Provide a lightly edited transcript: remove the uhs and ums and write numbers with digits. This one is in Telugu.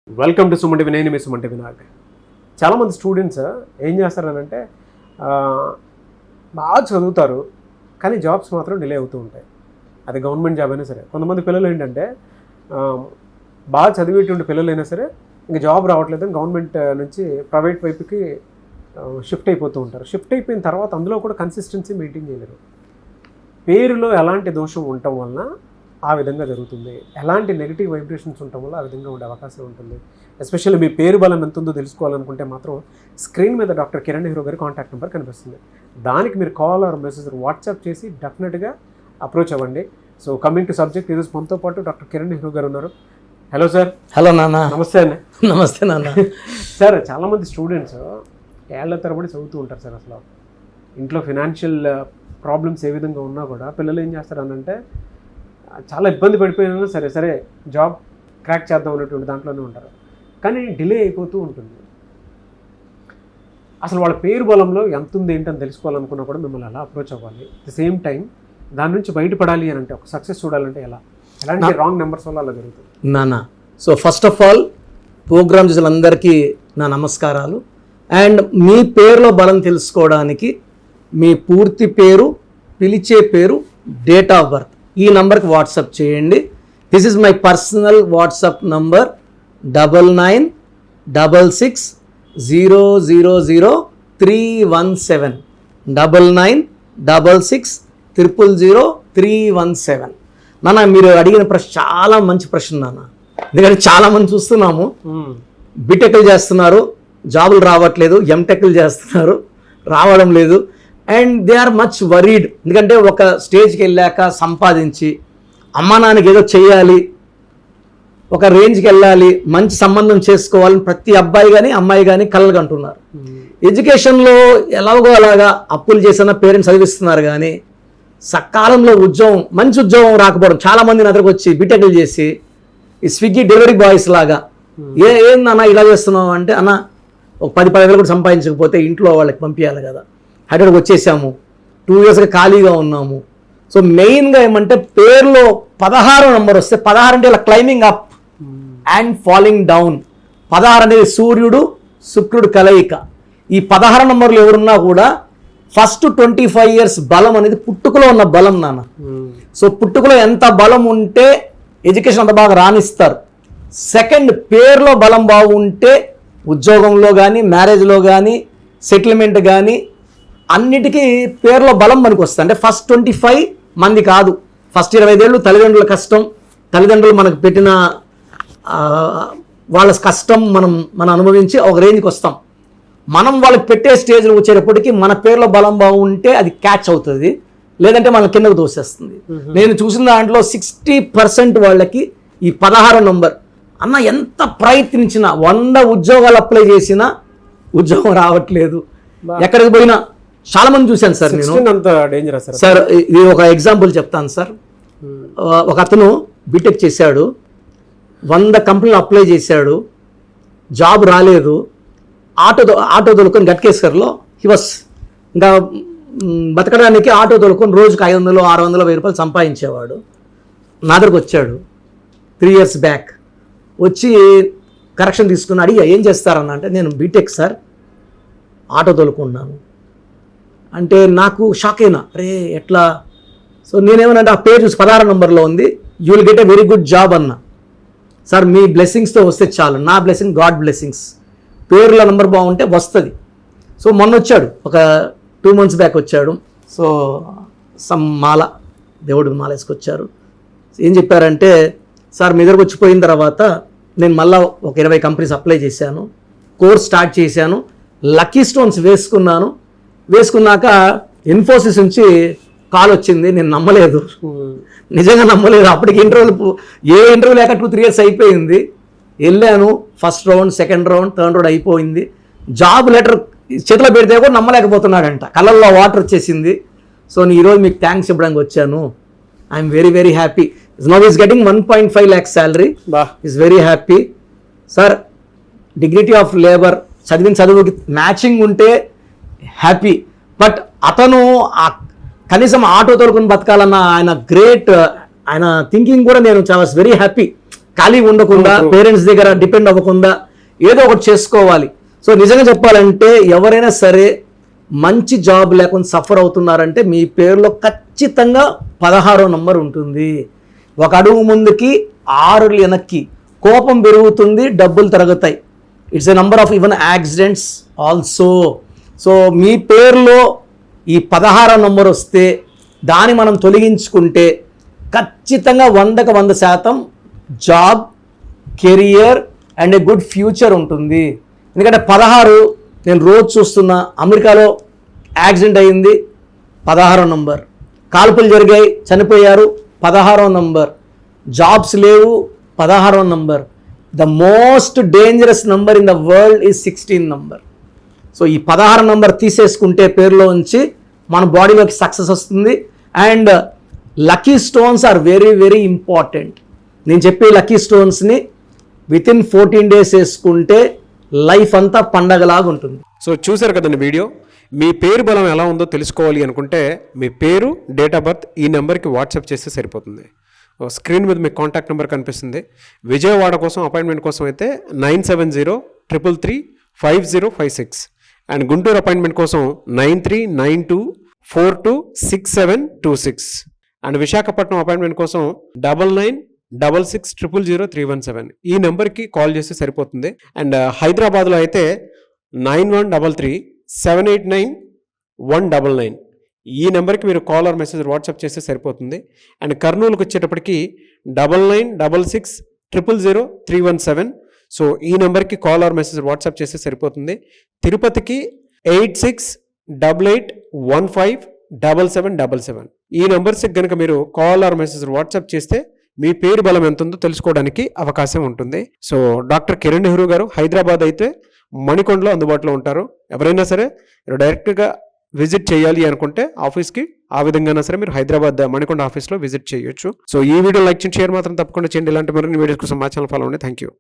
Welcome to Suman TV. నేను మీ సుమన్ టీవీ. చాలామంది స్టూడెంట్స్ ఏం చేస్తారనంటే బాగా చదువుతారు కానీ జాబ్స్ మాత్రం డిలే అవుతూ ఉంటాయి. అది గవర్నమెంట్ జాబ్ అయినా సరే. కొంతమంది పిల్లలు ఏంటంటే బాగా చదివేటువంటి పిల్లలు అయినా సరే ఇంకా జాబ్ రావట్లేదు, గవర్నమెంట్ నుంచి ప్రైవేట్ వైపుకి షిఫ్ట్ అయిపోతూ ఉంటారు. షిఫ్ట్ అయిపోయిన తర్వాత అందులో కూడా కన్సిస్టెన్సీ మెయింటైన్ చేయలేరు. పేరులో ఎలాంటి దోషం ఉండటం వలన ఆ విధంగా జరుగుతుంది, ఎలాంటి నెగిటివ్ వైబ్రేషన్స్ ఉండటం వల్ల ఆ విధంగా ఉండే అవకాశం ఉంటుంది. ఎస్పెషల్లీ మీ పేరు బలం ఎంత ఉందో తెలుసుకోవాలనుకుంటే మాత్రం స్క్రీన్ మీద డాక్టర్ కిరణ్ నెహ్రూ గారి కాంటాక్ట్ నెంబర్ కనిపిస్తుంది. దానికి మీరు కాల్ ఆర్ మెసేజ్ వాట్సాప్ చేసి డెఫినెట్గా అప్రోచ్ అవ్వండి. సో కమింగ్ టు సబ్జెక్ట్, ఈరోజు మనతో పాటు డాక్టర్ కిరణ్ నెహ్రూ గారు ఉన్నారు. Hello sir. హలో నాన్న. నమస్తే అన్న. నమస్తే నాన్న. సార్, చాలామంది స్టూడెంట్స్ ఏళ్ల తరబడి చదువుతూ ఉంటారు సార్. అసలు ఇంట్లో ఫినాన్షియల్ ప్రాబ్లమ్స్ ఏ విధంగా ఉన్నా కూడా పిల్లలు ఏం చేస్తారనంటే చాలా ఇబ్బంది పడిపోయినా సరే సరే జాబ్ క్రాక్ చేద్దాం అనేటువంటి దాంట్లోనే ఉంటారు, కానీ డిలే అయిపోతూ ఉంటుంది. అసలు వాళ్ళ పేరు బలంలో ఎంత ఉంది ఏంటని తెలుసుకోవాలనుకున్నా కూడా మిమ్మల్ని ఎలా అప్రోచ్ అవ్వాలి, ది సేమ్ టైం దాని నుంచి బయటపడాలి అని అంటే ఒక సక్సెస్ చూడాలంటే ఎలాంటి రాంగ్ నెంబర్స్ వల్ల అలా జరుగుతుంది నాన్న? So first of all program చూసేందరికీ నా నమస్కారాలు. అండ్ మీ పేరులో బలం తెలుసుకోవడానికి మీ పూర్తి పేరు, పిలిచే పేరు, డేట్ ఆఫ్ బర్త్ ఈ నంబర్కి వాట్సాప్ చేయండి. This is my personal WhatsApp number 9966000317 9966000317. నాన్న, మీరు అడిగిన ప్రశ్న చాలా మంచి ప్రశ్న నాన్న. ఎందుకంటే చాలామంది చూస్తున్నాము బీటెక్లు చేస్తున్నారు, జాబులు రావట్లేదు, ఎంటెక్లు చేస్తున్నారు, రావడం లేదు. And they are much worried. ఎందుకంటే ఒక స్టేజ్కి వెళ్ళాక సంపాదించి అమ్మా నాన్నకి ఏదో చేయాలి, ఒక రేంజ్కి వెళ్ళాలి, మంచి సంబంధం చేసుకోవాలని ప్రతి అబ్బాయి కానీ అమ్మాయి కానీ కలలు అంటున్నారు. ఎడ్యుకేషన్లో ఎలాగో అలాగా అప్పులు చేసిన పేరెంట్స్ చదివిస్తున్నారు, కానీ సకాలంలో ఉద్యోగం, మంచి ఉద్యోగం రాకపోవడం. చాలామంది నా దగ్గరకు వచ్చి బీటెక్లు చేసి ఈ స్విగ్గీ డెలివరీ బాయ్స్ లాగా ఏందన్నా ఇలా చేస్తున్నావు అంటే, అన్న ఒక 10-15 వేలు కూడా సంపాదించకపోతే ఇంట్లో వాళ్ళకి పంపించాలి కదా, హైదరాబాద్కి వచ్చేసాము, 2 yearsగా ఖాళీగా ఉన్నాము. సో మెయిన్గా ఏమంటే పేరులో 16 నెంబర్ వస్తే 16 అంటే ఇలా climbing up and falling down. 16 అనేది సూర్యుడు శుక్రుడు కలయిక. ఈ 16 నెంబర్లు ఎవరున్నా కూడా ఫస్ట్ 25 years బలం అనేది పుట్టుకలో ఉన్న బలం నాన్న. సో పుట్టుకలో ఎంత బలం ఉంటే ఎడ్యుకేషన్ అంత బాగా రాణిస్తారు. సెకండ్, పేరులో బలం బాగుంటే ఉద్యోగంలో కానీ, మ్యారేజ్లో కానీ, సెటిల్మెంట్ కానీ అన్నిటికీ పేరులో బలం మనకు వస్తుంది. అంటే ఫస్ట్ 25 మంది కాదు, ఫస్ట్ 25 ఏళ్ళు తల్లిదండ్రుల కష్టం, తల్లిదండ్రులు మనకు పెట్టిన వాళ్ళ కష్టం మనం అనుభవించి ఒక రేంజ్కి వస్తాం. మనం వాళ్ళకి పెట్టే స్టేజ్లో వచ్చేటప్పటికి మన పేరులో బలం బాగుంటే అది క్యాచ్ అవుతుంది, లేదంటే మన కిందకు దోసేస్తుంది. నేను చూసిన దాంట్లో 60% వాళ్ళకి ఈ 16 నెంబర్ అన్న ఎంత ప్రయత్నించినా 100 ఉద్యోగాలు అప్లై చేసినా ఉద్యోగం రావట్లేదు. ఎక్కడికి పోయినా చాలా మంది చూశాను సార్ నేను. సార్ ఇది ఒక ఎగ్జాంపుల్ చెప్తాను సార్. ఒక అతను బీటెక్ చేశాడు, 100 కంపెనీలు అప్లై చేశాడు, జాబ్ రాలేదు. ఆటో తోలుకొని గట్కేశ్వర్లో హివస్ ఇంకా బతకడానికి ఆటో తోలుకొని రోజుకి 500-600 రూపాయలు సంపాదించేవాడు. నా దగ్గరకు వచ్చాడు 3 years బ్యాక్. వచ్చి కరెక్షన్ తీసుకుని అడిగా ఏం చేస్తారన్న అంటే, నేను బీటెక్ సార్, ఆటో తోలుకున్నాను అంటే నాకు షాక్ అయినా, అరే ఎట్లా? సో నేనేమనంటే ఆ పేరు చూసి 16 నెంబర్లో ఉంది, you will get a very good job అన్న. సార్ మీ బ్లెస్సింగ్స్తో వస్తే చాలు, నా బ్లెస్సింగ్ గాడ్ బ్లెస్సింగ్స్, పేర్ల నెంబర్ బాగుంటే వస్తుంది. సో మొన్న వచ్చాడు, ఒక 2 months బ్యాక్ వచ్చాడు. సో మాల, దేవుడు మాల వేసుకొచ్చారు. ఏం చెప్పారంటే, సార్ మీ దగ్గరకు వచ్చిపోయిన తర్వాత నేను మళ్ళీ ఒక 20 కంపెనీస్ అప్లై చేశాను, కోర్స్ స్టార్ట్ చేశాను, లక్కీ స్టోన్స్ వేసుకున్నాక ఇన్ఫోసిస్ నుంచి కాల్ వచ్చింది. నేను నమ్మలేదు, నిజంగా నమ్మలేదు. అప్పటికి ఇంటర్వ్యూ లేక 2-3 years అయిపోయింది. వెళ్ళాను, first round, second round, third round అయిపోయింది. జాబ్ లెటర్ చేతిలో పెడితే కూడా నమ్మలేకపోతున్నాడంట, కళ్ళల్లో వాటర్ వచ్చేసింది. సో నేను ఈరోజు మీకు థ్యాంక్స్ చెప్పడానికి వచ్చాను. I'm very very happy. Now is getting 1.5 lakhs salary. Is very happy sir. Dignity of labour, చదివిన చదువుకి మ్యాచింగ్ ఉంటే హ్యాపీ. బట్ అతను కనీసం ఆటో తోలుకొని బతకాలన్న ఆయన గ్రేట్, ఆయన థింకింగ్ కూడా నేను చాలా వెరీ హ్యాపీ. ఖాళీ ఉండకుండా పేరెంట్స్ దగ్గర డిపెండ్ అవ్వకుండా ఏదో ఒకటి చేసుకోవాలి. సో నిజంగా చెప్పాలంటే ఎవరైనా సరే మంచి జాబ్ లేకుండా సఫర్ అవుతున్నారంటే మీ పేరులో ఖచ్చితంగా 16వ నంబర్ ఉంటుంది. ఒక అడుగు ముందుకి 6 వెనక్కి, కోపం పెరుగుతుంది, డబ్బులు తరుగుతాయి. It's a number of even accidents also. So మీ పేరులో ఈ 16వ నంబర్ వస్తే దాన్ని మనం తొలగించుకుంటే ఖచ్చితంగా 100కి 100% job, career and a good future ఉంటుంది. ఎందుకంటే 16 నేను రోజు చూస్తున్నా, అమెరికాలో యాక్సిడెంట్ అయ్యింది 16వ నంబర్, కాల్పులు జరిగాయి చనిపోయారు 16వ నంబర్, జాబ్స్ లేవు 16వ number. The most dangerous number in the world is 16 number. So ఈ 16 నంబర్ తీసేసుకుంటే పేరులో ఉంచి మన బాడీలోకి సక్సెస్ వస్తుంది. And lucky stones are very very important. నేను చెప్పే లక్కీ స్టోన్స్ని వితిన్ 14 days వేసుకుంటే లైఫ్ అంతా పండగలాగా ఉంటుంది. సో చూసారు కదండి వీడియో. మీ పేరు బలం ఎలా ఉందో తెలుసుకోవాలి అనుకుంటే మీ పేరు, డేట్ ఆఫ్ బర్త్ ఈ నెంబర్కి వాట్సాప్ చేస్తే సరిపోతుంది. స్క్రీన్ మీద మీకు కాంటాక్ట్ నెంబర్ కనిపిస్తుంది. విజయవాడ కోసం అపాయింట్మెంట్ కోసం అయితే 9703335056 అండ్ గుంటూరు అపాయింట్మెంట్ కోసం 9392426726 అండ్ విశాఖపట్నం అపాయింట్మెంట్ కోసం 9966000317 ఈ నెంబర్కి కాల్ చేస్తే సరిపోతుంది. అండ్ హైదరాబాద్లో అయితే 9133789199 ఈ నెంబర్కి మీరు కాల్ ఆర్ మెసేజ్ వాట్సాప్ చేస్తే సరిపోతుంది. అండ్ కర్నూలుకి వచ్చేటప్పటికి 9966000317 సో ఈ నెంబర్కి కాల్ ఆర్ మెసేజ్ వాట్సాప్ చేస్తే సరిపోతుంది. తిరుపతికి 8688157777 ఈ నెంబర్స్కి కనుక మీరు కాల్ ఆర్ మెసేజ్ వాట్సాప్ చేస్తే మీ పేరు బలం ఎంత ఉందో తెలుసుకోవడానికి అవకాశం ఉంటుంది. సో డాక్టర్ కిరణ్ నెహ్రూ గారు హైదరాబాద్ అయితే మణికొండలో అందుబాటులో ఉంటారు. ఎవరైనా సరే మీరు డైరెక్ట్గా విజిట్ చేయాలి అనుకుంటే ఆఫీస్కి ఆ విధంగా సరే మీరు హైదరాబాద్ మణికొండ ఆఫీస్లో విజిట్ చేయొచ్చు. సో ఈ వీడియో లైక్ చేయండి, షేర్ మాత్రం తప్పకుండా చేయండి. ఇలాంటి మరిన్ని వీడియోస్ కోసం మా ఛానల్ ఫాలో అవ్వండి. Thank you.